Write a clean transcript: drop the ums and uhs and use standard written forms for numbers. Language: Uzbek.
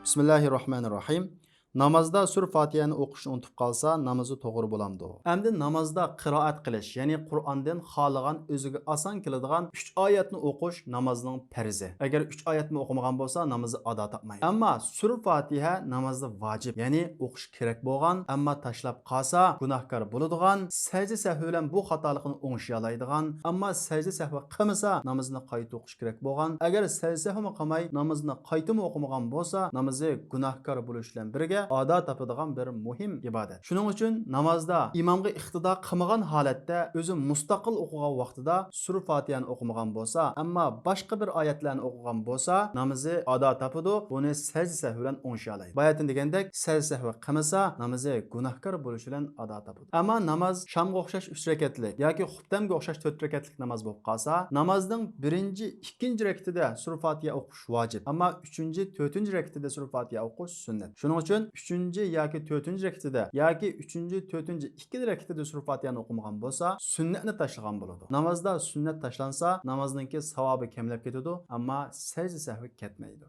Bismillahirrahmanirrahim. Namazda Sur Fatihani o'qishni unutib qolsa, namozi to'g'ri bo'lamdi. Endi namozda qiroat qilish, ya'ni Qur'ondan xohlagan o'ziga oson keladigan 3 oyatni o'qish namozning farzi. Agar 3 oyatni o'qimagan bo'lsa, namozi ado topmaydi. Ammo Sur Fatiha namozda vojib, ya'ni o'qish kerak bo'lgan, ammo tashlab qolsa gunohkor bo'ladigan, sajda sahvi bilan bu xatolikni o'ngishay oladigan, ammo sajda sahvi qilmasa namozni qayta o'qish kerak bo'lgan. Agar sajda sahvini qilmay namozni qayta o'qimagan bo'lsa, namozi gunohkor bo'lish bilan birga ado topadigan bir muhim ibodat. Shuning uchun namozda imomga iqtido qilmagan holatda o'zi mustaqil o'qigan vaqtida Sur Fatihani o'qimagan bo'lsa, ammo boshqa bir oyatlarni o'qigan bo'lsa, namozi ado topadi. Buni sajda sahvi bilan o'ngishay oladi. Bayatın degandek, sajda sahvi qilmasa, namozi gunohkor bo'lish bilan ado topadi. Ammo namoz shamga o'xshash 3 rakatlik yoki xuftamga o'xshash 4 rakatlik namoz bo'lib qolsa, namozning 1-2 rakatida Sur Fatiha o'qish vojib, ammo 3-4 rakatida Sur Fatiha o'qish sunnat. Shuning uchun 3 yoki 4 rakatida yoki 3-4 2 rakatida Sur Fatihani o'qimagan bo'lsa, sunnatni tashlagan bo'ladi. Namozda sunnat tashlansa, namozningki savobi kamlab ketadi, ammo sajda sahvi ketmaydi.